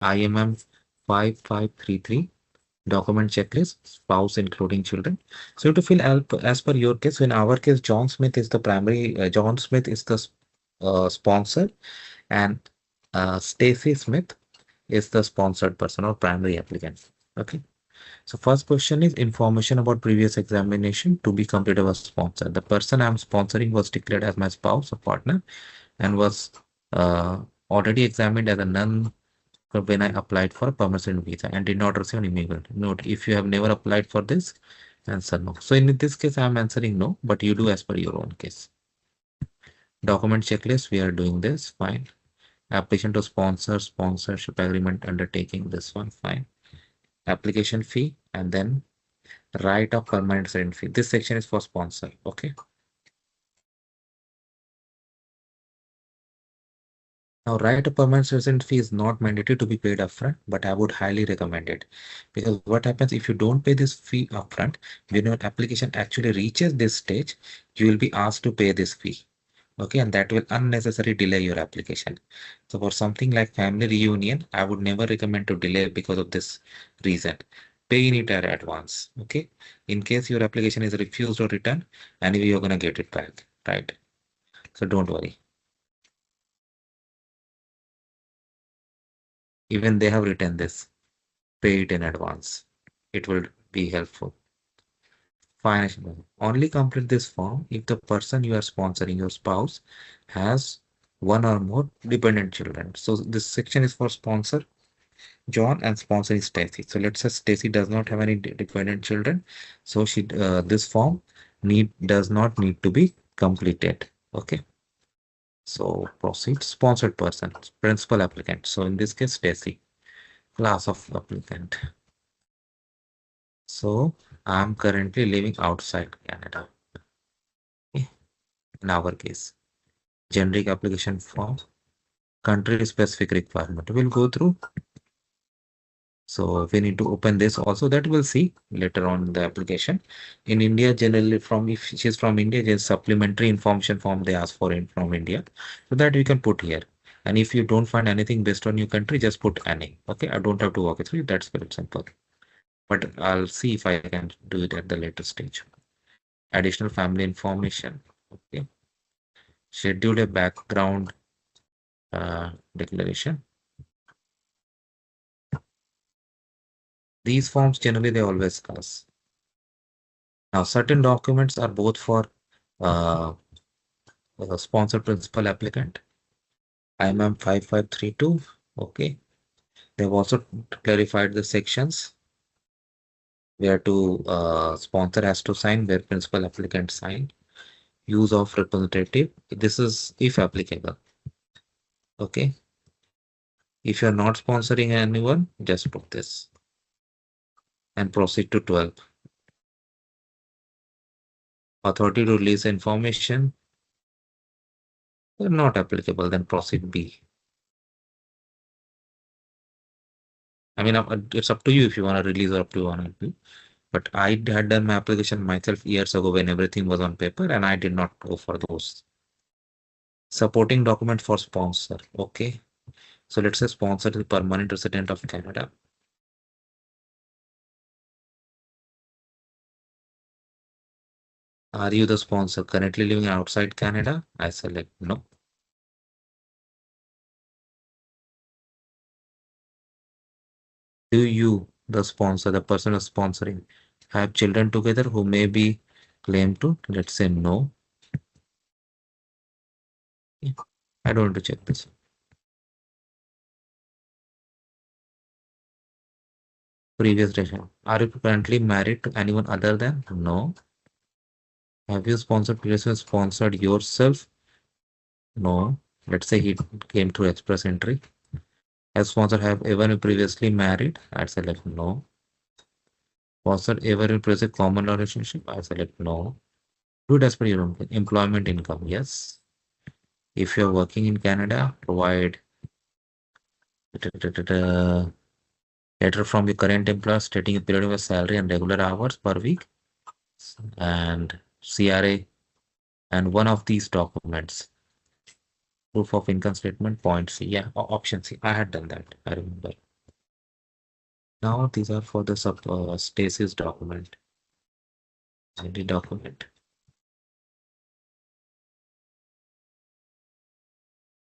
IMM 5533 document checklist, spouse including children. So to fill as per your case, in our case, John Smith is the primary, John Smith is the sponsor, and Stacy Smith is the sponsored person or primary applicant. Okay. So first question is information about previous examination to be completed was sponsored. The person I'm sponsoring was declared as my spouse or partner and was uh, already examined as a nun when I applied for a permanent visa and did not receive an email. Note, if you have never applied for this, answer no. So in this case, I'm answering no, but you do as per your own case. Document checklist, we are doing this, fine. Application to sponsor, sponsorship agreement undertaking, this one, fine. Application fee, and then right of permanent resident fee. This section is for sponsor, okay? Now, right of permanent resident fee is not mandatory to be paid upfront, but I would highly recommend it because what happens if you don't pay this fee upfront, when your application actually reaches this stage, you will be asked to pay this fee. Okay, and that will unnecessarily delay your application. So for something like family reunion, I would never recommend to delay because of this reason. Pay in it at advance. Okay, in case your application is refused or returned, anyway you're gonna get it back, right? So don't worry. Even they have written this. Pay it in advance. It will be helpful. Financial. Only complete this form if the person you are sponsoring, your spouse, has one or more dependent children. So this section is for sponsor John and sponsor is Stacy. So let's say Stacy does not have any dependent children. So she this form does not need to be completed. Okay. So proceed. Sponsored person, principal applicant. So in this case, Stacy, class of applicant. So I'm currently living outside Canada. Okay. In our case, generic application form, country specific requirement. We'll go through. So we need to open this also, that we'll see later on in the application. In India, generally if she's from India, there's supplementary information form they ask for from India. So that we can put here. And if you don't find anything based on your country, just put any. Okay, I don't have to walk it through. That's very simple. But I'll see if I can do it at the later stage. Additional family information. Okay. Schedule a background declaration. These forms generally they always ask. Now, certain documents are both for uh, sponsor principal applicant, IMM 5532. Okay. They've also clarified the sections where to sponsor has to sign, where principal applicant sign. Use of representative. This is if applicable. Okay. If you're not sponsoring anyone, just put this and proceed to 12. Authority to release information. They're not applicable, then proceed B. I mean, it's up to you if you want to release or up to you want to. But I had done my application myself years ago when everything was on paper and I did not go for those. Supporting document for sponsor. Okay. So let's say sponsor is a permanent resident of Canada. Are you the sponsor currently living outside Canada? I select no. Do you, the sponsor, the person who's sponsoring, have children together who may be claimed to? Let's say no. I don't want to check this. Previous relation. Are you currently married to anyone other than? No. Have you sponsored previously sponsored yourself? No. Let's say he came through express entry. Has sponsor have ever previously married? I select no. Sponsored ever in previous common law relationship? I select no. Do it as per your own employment income. Yes. If you're working in Canada, provide letter from your current employer stating a period of your salary and regular hours per week and CRA and one of these documents. Proof of income statement, point C. Yeah, option C. I had done that. I remember. Now these are for the stasis document, ID document,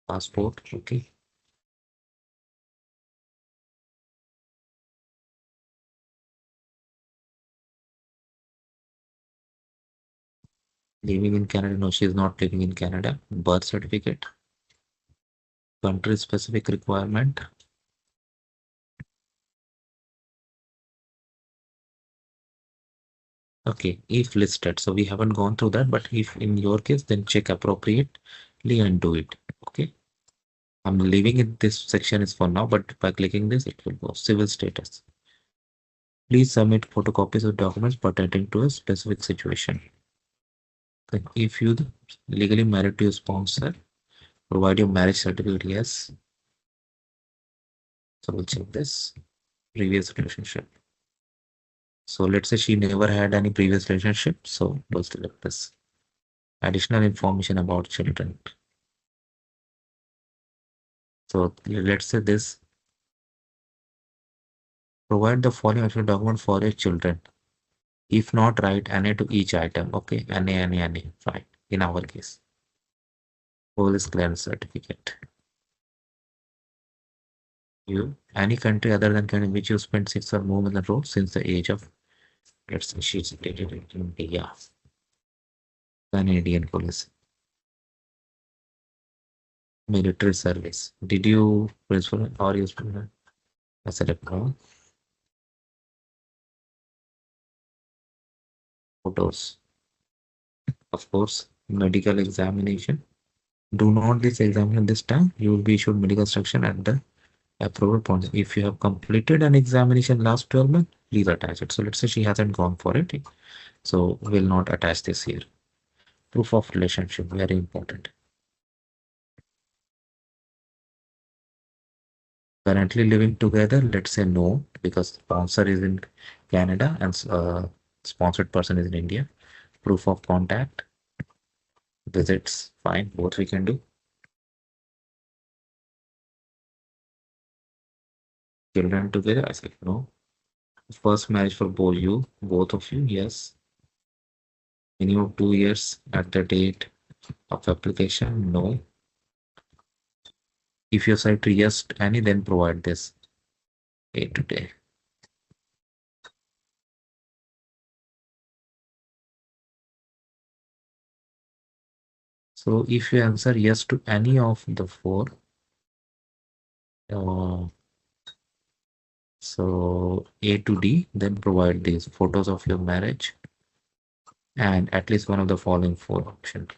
passport, okay. Living in Canada, no, she is not living in Canada. Birth certificate, country specific requirement. Okay, if listed. So we haven't gone through that, but if in your case, then check appropriately and do it. Okay. I'm leaving it. This section is for now, but by clicking this, it will go civil status. Please submit photocopies of documents pertaining to a specific situation. Then if you legally married to your sponsor, provide your marriage certificate. Yes. So we'll check this previous relationship. So let's say she never had any previous relationship. So we'll select this. Additional information about children. So let's say this. Provide the following actual document for your children. If not, write NA to each item. Okay, NA, right. In our case, police clearance certificate. You, any country other than country in which you spent 6 or more on the road since the age of, let's say she's dated in India. Canadian police. Military service. Did you principal or you spent? I select no. Photos. Of course, medical examination. Do not this examine this time. You will be issued medical instruction at the approval point. If you have completed an examination last 12 months, please attach it. So let's say she hasn't gone for it. So we'll not attach this here. Proof of relationship, very important. Currently living together, let's say no, because sponsor is in Canada and sponsored person is in India. Proof of contact, visits, fine, both we can do. Children together, I said no. First marriage for both of you, yes. Minimum 2 years at the date of application, no. If you say to yes to any, then provide this day to day. So if you answer yes to any of the four, uh, so A to D, then provide these photos of your marriage and at least one of the following four options.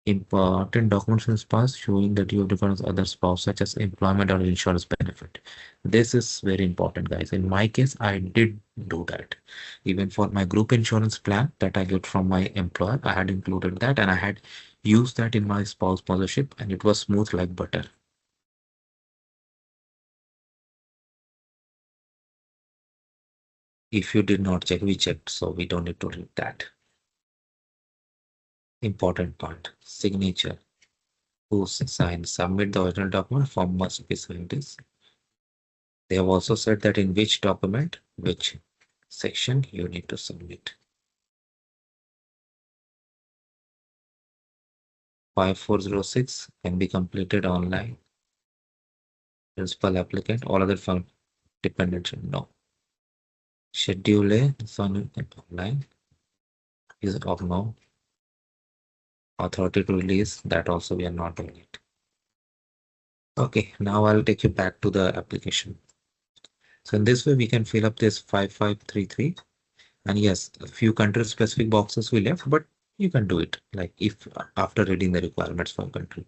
Important documents in spouse showing that you have different other spouse such as employment or insurance benefit. This is very important, guys. In my case, I did do that. Even for my group insurance plan that I get from my employer, I had included that and I had used that in my spouse sponsorship and it was smooth like butter. If you did not check, we checked, so we don't need to read that. Important part, signature. Who signs? Submit the original document, form must be signed. They have also said that in which document, which section you need to submit. 5406 can be completed online. Principal applicant, all other dependents, no. Schedule A, this one online is of no. Authority to release, that also we are not doing it. Okay, now I'll take you back to the application. So in this way, we can fill up this 5533. And yes, a few country specific boxes we left, but you can do it like if after reading the requirements for a country.